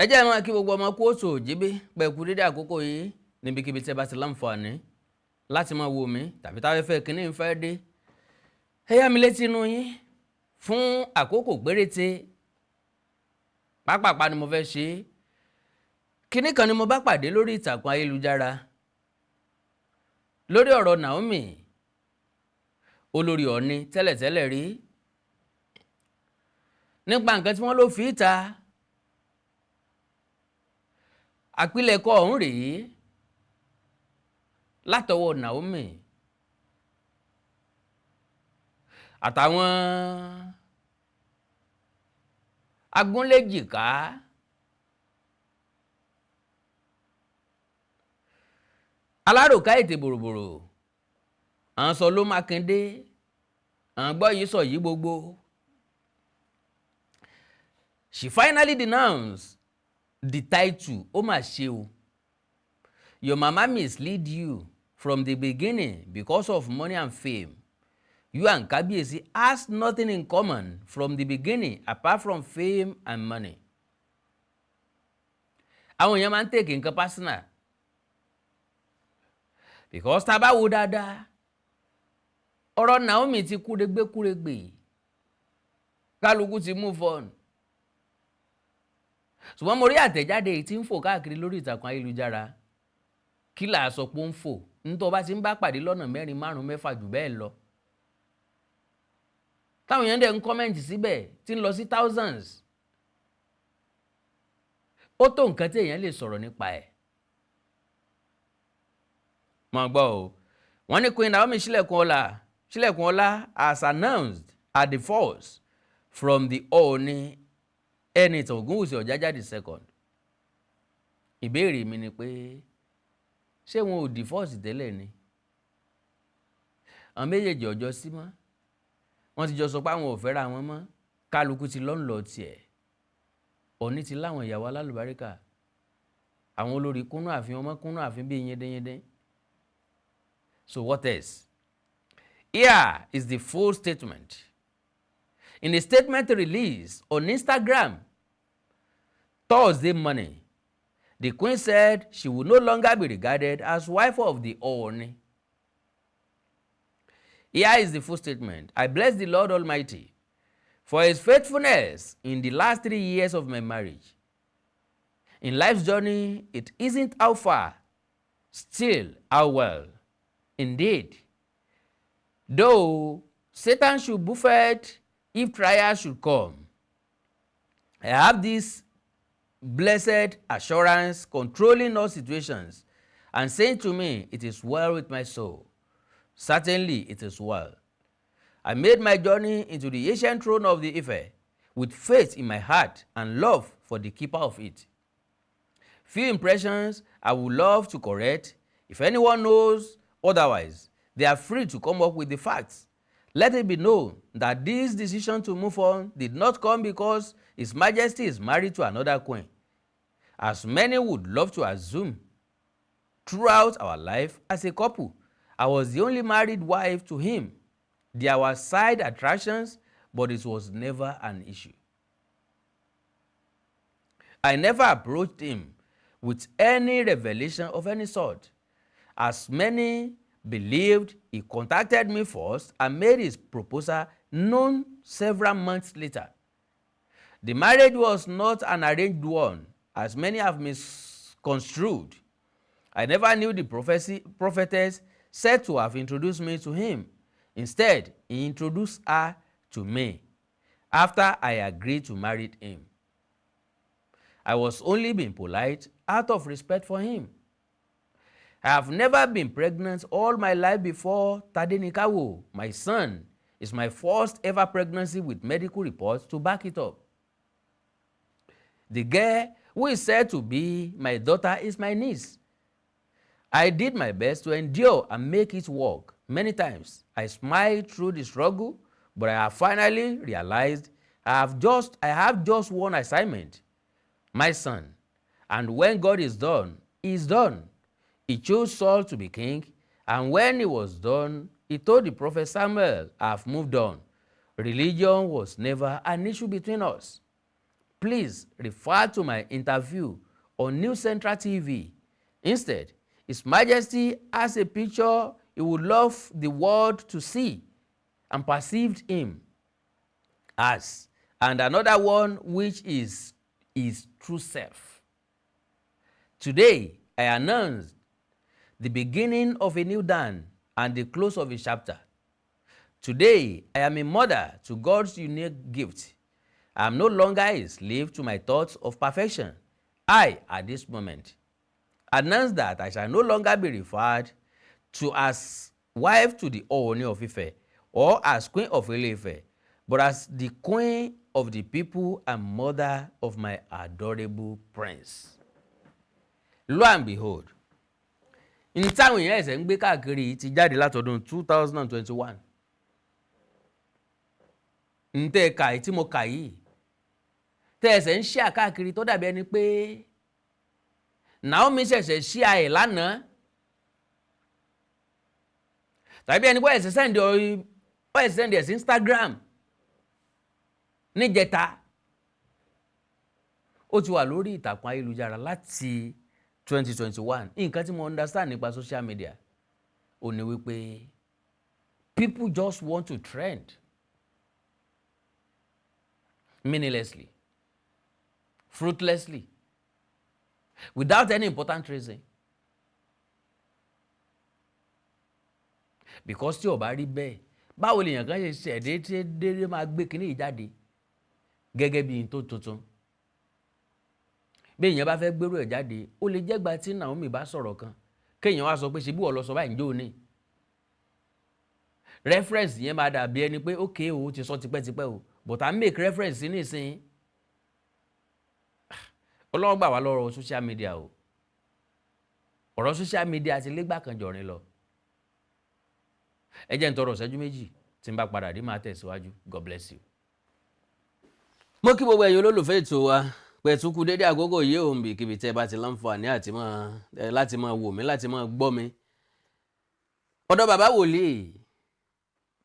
ẹ jẹ́ máa kí gbogbo ọmọ kóòtù òjíbí pẹ̀kú dédé àkókò yìí níbikíbi tí ẹ bá ti láǹfààní láti máa wo mi tàbí táfẹ́fẹ́ kínní ń fẹ́ dé. ẹ yá mi létí inú yín fún àkókò péréte pápápá ni mo fẹ́ ṣe é. Kínní kan ni mo bá pàdé lórí ìtàkùn ayélujára lórí ọ̀rọ̀ Naomi Olori Ọ̀ọ̀ni tẹ́lẹ̀tẹ́lẹ̀ rí nípa nǹkan tí wọ́n ló fi ìta. Àpilẹ̀kọ ọ̀hún rèé látọwọ́ Naomi àtàwọn agúnlẹ́jìká aláròká ètè bòròbòrò àwọn sọ ló Mákindé àwọn gbọ́ yìí sọ yìí gbogbo. She finally denounced the title. Ó mà ṣe o. Your mama mislead you from the beginning because of money and fame. You and Kábíyèsí has nothing in common from the beginning apart from fame and money. Àwọn èèyàn máa ń tèkì nǹkan personal. Because tá a bá wo dáadáa, ọ̀rọ̀ Naomi ti kúregbé. Kálukú ti move on. Ṣùgbọ́n mo rí àtẹ̀jáde tí ń fò káàkiri lórí ìtàkùn ayélujára. Kí là á sọ pé ó ń fò? Nítorí bá ti ń bá pàdé lọ́nà 4, 5, 6 jù bẹ́ẹ̀ lọ. Táwọn èèyàn dẹ̀ ń kọ́mẹ́ǹtì síbẹ̀ tí ń lọ sí thousands. Ó tó nǹkan tí èèyàn lè sọ̀rọ̀ nípa ẹ̀. Mo gbọ́ o. Wọ́n ní Queen Naomi Ṣílẹ̀kùn Ọlá has announced her divorce from the Ooni Ẹnìtàn Ògúnwùsì Ọ̀jájá II. Ìbéèrè mi ni pé ṣé wọn ò divorce tẹ́lẹ̀ ni? Àwọn méjèèjì ọjọ́ sí mọ́. Wọ́n ti jọ sọ pé àwọn ò fẹ́ra wọn mọ́. Kálukú ti lọ́nlọ́ tiẹ̀. Ọ̀ní ti láwọn ìyàwó alálùbáríkà. Àwọn olórí kúnnú ààfin ọmọ kúnnú ààfin bíi yẹndẹ́yẹndẹ́. So what else? Here is the full statement. In a statement released on Instagram Thursday morning, the Queen said she would no longer be regarded as wife of the Ooni. Here is the full statement. I bless the Lord Almighty for his faithfulness in the last 3 years of my marriage. In life's journey, it isn't how far, still how well. Indeed, though Satan should buffet if trials should come, I have this blessed assurance controlling all situations and saying to me, it is well with my soul. Certainly it is well. I made my journey into the ancient throne of the Ife with faith in my heart and love for the keeper of it. Few impressions I would love to correct. If anyone knows otherwise, they are free to come up with the facts. Let it be known that this decision to move on did not come because His Majesty is married to another queen, as many would love to assume. Throughout our life as a couple, I was the only married wife to him. There were side attractions, but it was never an issue. I never approached him with any revelation of any sort. As many believed, he contacted me first and made his proposal known several months later. The marriage was not an arranged one, as many have misconstrued. I never knew the prophetess said to have introduced me to him. Instead, he introduced her to me after I agreed to marry him. I was only being polite out of respect for him. I have never been pregnant all my life before Tadenikawo, my son, is my first ever pregnancy with medical reports to back it up. The girl who is said to be my daughter is my niece. I did my best to endure and make it work. Many times I smiled through the struggle, but I have finally realized I have just one assignment, my son. And when God is done, he is done. He chose Saul to be king, and when he was done, he told the prophet Samuel, I have moved on. Religion was never an issue between us. please refer to my interview on News Central TV. Instead, His Majesty has a picture he would love the world to see and perceived him as, and another one which is his true self. Today, I announce the beginning of a new dawn and the close of a chapter. Today, I am a mother to God's unique gift. I am no longer a slave to my thoughts of perfection. I, at this moment, announce that I shall no longer be referred to as wife to the Ooni of Ife or as Queen of Ile-Ife, but as the Queen of the people and mother of my adorable prince. Lo and behold, in táwọn èèyàn ẹ̀sẹ̀ ń gbé káàkiri ti jáde látọdún 2021. Ń tẹ́ ẹ̀ka tí mo kà yìí tẹ́ ẹ̀sẹ̀ ń ṣíà káàkiri tó dàbí ẹni pé Naomi ṣẹ̀ṣẹ̀ ṣíà ẹ̀ lánàá tàbí ẹni pé ẹ̀sẹ̀ sẹ́ndì ẹ̀ sí Instagram níjẹta. Ó ti wà lórí ìtàkùn ayélujára láti 2021. Nǹkan tí mo understand nípa social media ò ní wípé people just want to trend meaninglessly, fruitlessly, without any important reason. Because tí ó bá rí bẹ́ẹ̀, báwo lèèyàn kan ṣe ṣẹ̀dé tí dédé máa gbé kinní ìjáde gẹ́gẹ́ bí n tó tuntun? Bí èèyàn bá fẹ́ gbérò ẹ̀ jáde, ó lè jẹ́gbà tí Naomi bá sọ̀rọ̀ kan kéèyàn wá sọ pé ṣe bí wọ́n lọ sọ báyìí njó ní. Reference yẹn máa dàbí ẹni pé okay o ti sọ tipẹ́tipẹ́ o, but I make reference nísìnyí. Ọlọ́run gbà wá lọ́rọ̀ social media o. Ọ̀rọ̀ social media ti légbà kan jọ̀rin lọ. Ẹ jẹ́ n tọrọ ìṣẹ́jú méjì tí n bá padà dé máa tẹ̀síwájú. God bless you. Mo kí gbogbo ẹ̀yin olólùfẹ́ ètò wa pẹ̀tùkù dédé àkókò yìí ò ń bì kíbi tẹ́ bá ti láǹfààní àti láti máa wò mí láti máa gbọ́ mi. Ọ̀dọ̀ bàbá wòlíì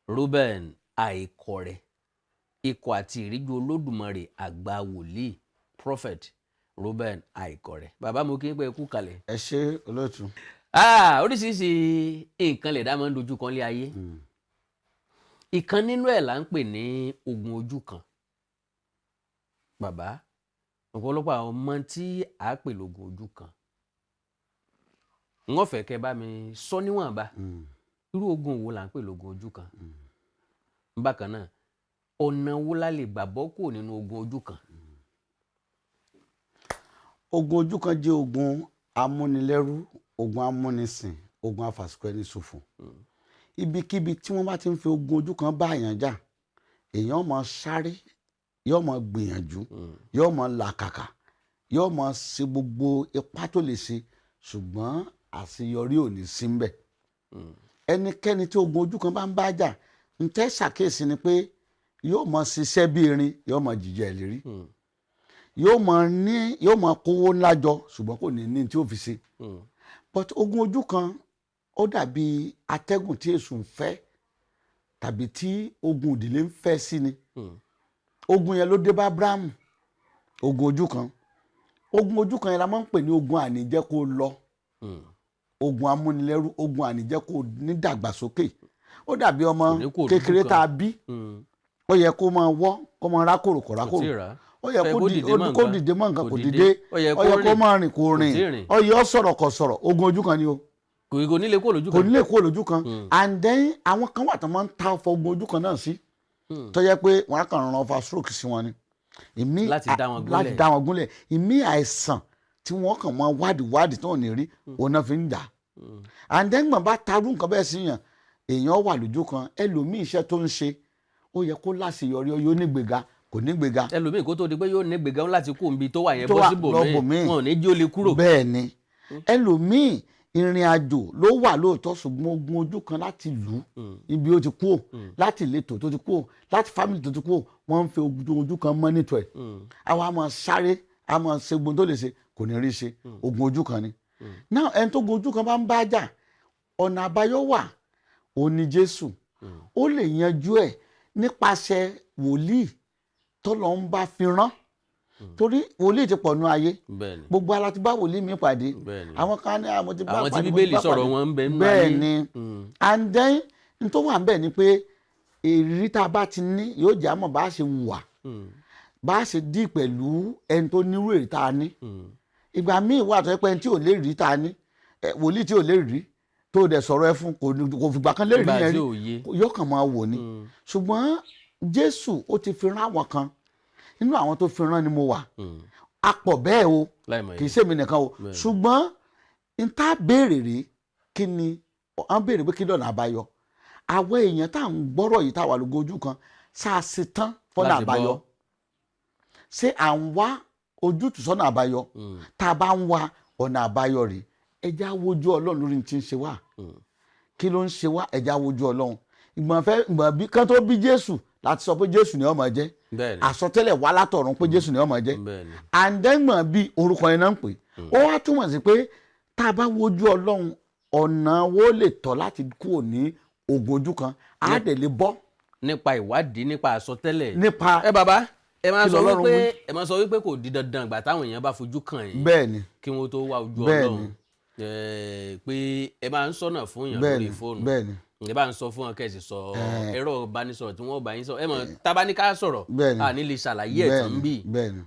Reuben Àìkọ̀rẹ́, ikọ̀ àti ìríjú Olódùmarè àgbà wòlíì Prophet Reuben Àìkọ̀rẹ́. Bàbá mo kí n pé kú kalẹ̀. Ẹ ṣé olóòtú. Oríṣiríṣi nǹkan lè dá máa ń dojú kan lé ayé. Ìkan nínú ẹ̀ là ń pè ní ogun ojú kan. Bàbá, ọ̀pọ̀lọpọ̀ àwọn ọmọ tí a pè lógun ojú kan. Wọ́n fẹ́ kẹ́ bá mi sọ níwọ̀nba. Irú ogun wo là ń pè lógun ojú kan? Bákan náà, ọ̀nà wo la lè gbà bọ́ kúrò nínú ogun ojú kan? Ogun ojú kan jẹ́ ogun amúnilẹ́rú, ogun amúnisìn, ogun afàsìkò ẹni ṣòfò. Ibikíbi tí wọ́n bá ti ń fi ogun ojú kan bá èèyàn jà, èèyàn máa sáré, yóò máa gbìyànjú, yóò máa làkàkà, yóò máa ṣe gbogbo ipá tó lè ṣe, ṣùgbọ́n àṣeyọrí ò ní sí ńbẹ̀. Ẹnikẹ́ni tí ogun ojú kan bá ń bá jà, ń tẹ́ ṣàkíyèsí ni pé yóò máa ṣiṣẹ́ bí erin, yóò máa jìjẹ ìlérí. Yóò máa kówó ńlá jọ, ṣùgbọ́n kò ní tí ó fi ṣe. But ogun ojú kan ó dàbí atẹ́gùn tí èṣù ń fẹ́ tàbí tí ogun ìdílé ń fẹ́ sí ni. Ogun yẹn ló dé bá Abrahamu, ogun ojú kan. Ogun ojú kan yẹn la máa ń pè ní ogun àníjẹ́ kó lọ. Ogun amúnilẹ́rú, ogun àníjẹ́ kó ní dàgbàsókè. Ó dàbí ọmọ kékeré tá a bí. Ó yẹ kó máa wọ́, kó máa rákòrò kò rákòrò. Ó yẹ kó dìde mọ́ nǹkan kò dìde. Ó yẹ kó máa rìn kò rìn. Ó yẹ ó sọ̀rọ̀ kò sọ̀rọ̀. Ogun ojú kan ni o. Kò ní lè kó lójú kan. Kò ní lè kó lójú kan. And then àwọn kan wà tó máa ń ta ọfọ ogun ojú kan náà sí. Tó yẹ pé wọ́n á kàn rán ọfà stroke sí wọn ni. Láti dá wọn gúnlẹ̀. Ìmí àìsàn tí wọ́n kàn máa wádìí tó ní rí, òun náà fi ń jà. And then gbọ̀n bá tarú nǹkan bẹ́ẹ̀ sí yàn, èèyàn wà lójú kan, ẹlòmíì iṣẹ́ tó ń ṣe, ó yẹ kó láṣeyọrí, ó yóò nígbèga, kò nígbèga. Ẹlòmíì kó tó di pé yóò nígbèga láti kó nbi tó wà yẹn bọ́ síbòmíì, wọn ò ní jí ó lè kúrò. Bẹ́ẹ̀ ni, ẹlòmíì ìrìn àjò ló wà lóòótọ́, ṣùgbọ́n ogun ojú kan láti lù ú ibi ó ti kú ò, láti ìletò tó ti kú ò, láti fámìlì tó ti kú ò, wọ́n ń fi ogun ojú kan mọ́ nítọ̀ ẹ̀. Àwa máa sáré, a máa ṣe gbogbo tó lè ṣe, kò ní rí ṣe, ogun ojú kan ni. Náà ẹni tó ogun ojú kan bá ń bá jà, ọ̀nà àbáyọ wà, ó ní Jésù. Ó lè yanjú ẹ̀ nípasẹ̀ wòlíì tọ́lọ́run bá fi rán. torí wòlíì ti pọ̀ nú ayé bẹ́ẹ̀ni gbogbo ara ti bá wòlíì mi pàdé bẹ́ẹ̀ni àwọn kan ní àwọn ti bá àwọn tí pàdé bíbélì sọ̀rọ̀ wọn ń bẹ nínú ayé bẹ́ẹ̀ ni and then n tó wà ń bẹ̀ ni pé èrí tá a bá ti ní yóò jẹ́ àmọ́ bá a ṣe wà bá a ṣe dí pẹ̀lú ẹni tó nírú èrè tá a ní ìgbà míì wà tó yẹ pé ẹni tí ò lè rí tá a ní wòlíì tí ò lè rí tó dẹ̀ sọ̀rọ̀ ẹ fún kò fìgbà kan lè rí yẹn rí yóò kàn máa wò ni ṣùgbọ́n Jésù ó ti fi rán àwọn kan nínú àwọn tó fi rán ni mo wà a pọ̀ bẹ́ẹ̀ o kì í ṣèmi nìkan o ṣùgbọ́n n ta béèrè rí kí ni wọ́n béèrè pé kí lọ́nà àbáyọ àwọn èèyàn tá à ń gbọ́rọ̀ yìí tá a wà lógo ojú kan ṣáàṣì tán fọ́nà àbáyọ ṣé à ń wá ojútùú sọ́nà àbáyọ tá a bá ń wá ọ̀nà àbáyọ rèé ẹja wojú Ọlọ́run lórí ti ń ṣe wá kí ló ń ṣe wá ẹja wojú Ọlọ́run ìgbọ̀n bí kan tó bí Jésù láti sọ pé Jésù ni ó máa jẹ́ àsọtẹ́lẹ̀ wá látọ̀run pé Jésù ni ó máa jẹ́ àǹdẹ́gbọ̀n bí orúkọ yẹn náà ń pè ó wá túmọ̀ sí pé tá a bá wojú Ọlọ́run ọ̀nà wo lè tọ́ láti kúrò ní ogun ojú kan á dẹ̀ lè bọ́. nípa ìwádìí nípa àsọtẹ́lẹ̀ nípa bàbá ẹ máa sọ wípé kò di dandan ìgbà táwọn èèyàn bá fojú kàn yín bẹ́ẹ̀ni kí wọ́n tó wá ojú Ọlọ́run pé ẹ máa ń sọ̀nà fún yàn lórí fóònù ẹ bá ń sọ fún wọn kẹ́sì sọ ẹ̀rọ ìbánisọ̀rọ̀ tí wọ́n bá yín sọ ẹ mọ̀ tábánikà sọ̀rọ̀ àní lè ṣàlàyé ẹ̀ tán bí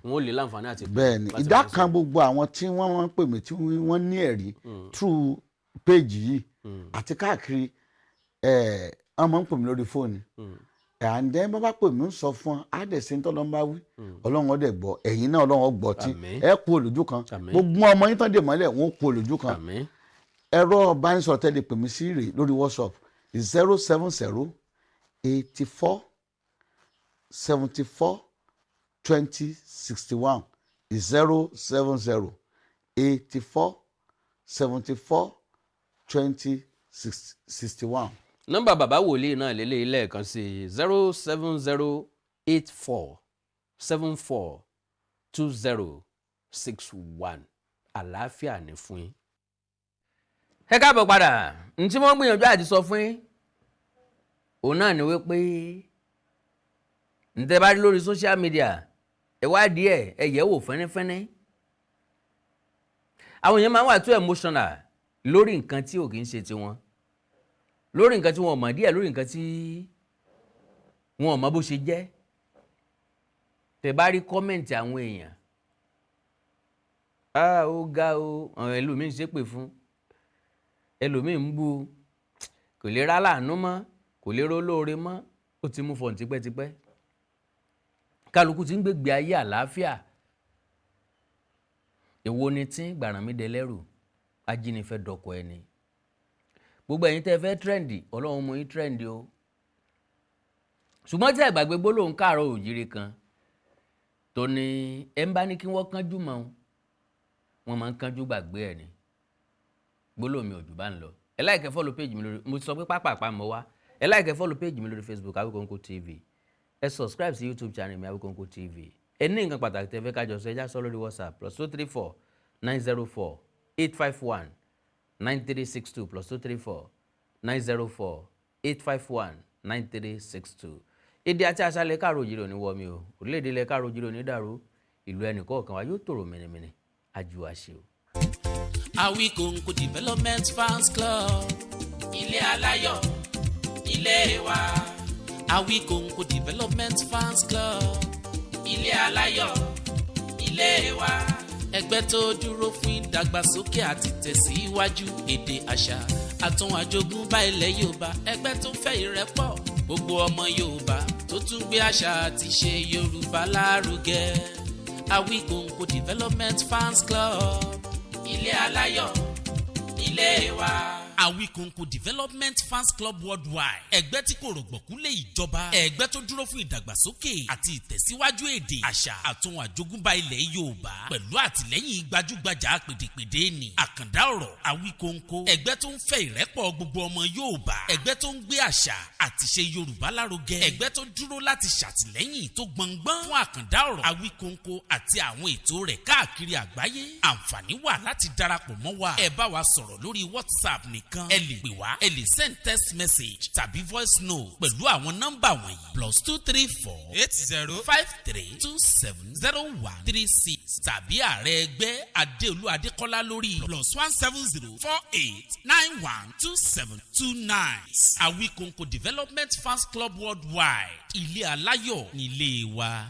wọ́n lè láǹfààní àti pé. bẹ́ẹ̀ni ìdá kan gbogbo àwọn tí wọ́n pè mí tí wọ́n ní ẹ̀rí through page yìí àti káàkiri wọ́n máa ń pè mí lórí fóònù àǹdẹ́ bá bá pè mí ń sọ fún ọ á dẹ̀ ṣe ń tọ́lọ́ ń bá wí Ọlọ́run ọdẹ gbọ́ ẹ̀yin náà Ọlọ́run gbọ́ tí ẹ kú olójú kan gbogbo ọmọ yín tán dè mọ́lẹ̀ wọ́n kú olójú kan ẹ̀rọ ìbánisọ̀rọ̀ tẹ́lẹ̀ pè mí sí rè lórí WhatsApp 070 84 74 20 61 070 84 74 20 61. nọ́mbà bàbá wòlíì náà lélẹ̀ lẹ́ẹ̀kan sí 070 84 74 20 61 àlàáfíà ní fún yín. ẹ káàbọ̀ padà n tí wọ́n gbìyànjú àti sọ fún yín òun náà ni wípé n tẹ́ bá rí lórí social media ẹ wádìí ẹ yẹ̀ wò fẹ́nẹ́fẹ́nẹ́ àwọn èèyàn máa ń wà too emotional lórí nǹkan tí ò kì í ṣe tiwọn lórí nǹkan tí wọn ò mọ̀ díẹ̀ lórí nǹkan tí wọn ò mọ̀ bó ṣe jẹ́ tẹ́ bá rí kọ́mẹ̀ntì àwọn èèyàn ó ga o àwọn ẹlòmíín ṣépè fún ẹlòmíín ń bú kò lè rá láàánú mọ́ kò lè rólóore mọ́ ó ti mú fọ̀n tipẹ́tipẹ́ kálukú ti ń gbégbé ayé àlàáfíà èwo ni tí gbàrànmídẹ́lẹ́rù ajínigbé dọ̀kọ̀ ẹni gbogbo ẹ̀yin tẹ́ fẹ́ trendy Ọlọ́run mú yín trendy o ṣùgbọ́n tí ẹ gbàgbé gbólóhùn káàárọ̀ òjíire kan tó ní ẹ ń bá ní kí wọ́n kánjú mọ́ wọn máa ń kánjú gbàgbé ẹ̀ ni gbólóhùn mi ò jù bá ń lọ ẹ láìkẹ́ follow page mi lórí mo sọ pé pápápá mọ́ wá ẹ láìkẹ́ follow page mi lórí Facebook Awikonko TV ẹ subscribe sí YouTube channel mi Awikonko TV ẹ ní nǹkan pàtàkì tẹ́ fẹ́ kájọ sọ ẹ já sọ lórí WhatsApp +234 904 851 9362 +234 904 851 9362. èdè àti àṣàlẹ̀ káàró òjìrò ní wọ́mi o orílẹ̀-èdè ilẹ̀ káàró òjìrò ní dàrú ìlú ẹnìkọ̀ọ̀kan wa yóò tòrò mẹ́nẹ́mẹ́nẹ́ ajú àṣẹ o. Awikonko Development Fans Club ilé aláyọ̀ ilé wa. Awikonko Development Fans Club ilé aláyọ̀ ilé wa. Ẹgbẹ́ tó dúró fún ìdàgbàsókè àti tẹ̀síwájú èdè àṣà àtún àjogúnbá ilẹ̀ Yorùbá. Ẹgbẹ́ tó fẹ́ ìrẹ́pọ̀ gbogbo ọmọ Yorùbá tó tún gbé àṣà àti ṣe Yorùbá lárugẹ. Awikonko Development Fans Club ilé aláyọ̀ ilé wa. Awikonko Development Fans Club Worldwide. Ẹgbẹ́ tí kò rọ̀gbọ̀kú lé ìjọba. Ẹgbẹ́ tó dúró fún ìdàgbàsókè àti ìtẹ̀síwájú èdè, àṣà àtún àjogúnbá ilẹ̀ Yorùbá. Pẹ̀lú àtìlẹ́yìn gbajúgbajà pèdèpèdè ni. Àkàndá ọ̀rọ̀ Awikonko. Ẹgbẹ́ tó ń fẹ́ ìrẹ́pọ̀ gbogbo ọmọ Yorùbá. Ẹgbẹ́ tó ń gbé àṣà àti ṣe Yorùbá lárugẹ. Ẹgbẹ́ tó dúró láti ṣàtìlẹ́yìn tó gbọngbọ́n fún àkàndá ọ̀rọ̀ Awikonko àti àwọn ètò rẹ̀ káàkiri àgbáyé. Àǹfààní wà láti darapọ̀ mọ́ wa. Ẹ bá wa sọ̀rọ̀ lórí WhatsApp ní nìkan ẹ lè pè wá ẹ lè send text message tàbí voice note pẹ̀lú àwọn nọ́mbà wọ̀nyí +234 8053270136 tàbí ààrẹ ẹgbẹ́ Adéolú Adékọ́lá lórí +17048912729. Awikonko Development Fans Club Worldwide, ilé aláyọ̀ nílé wa.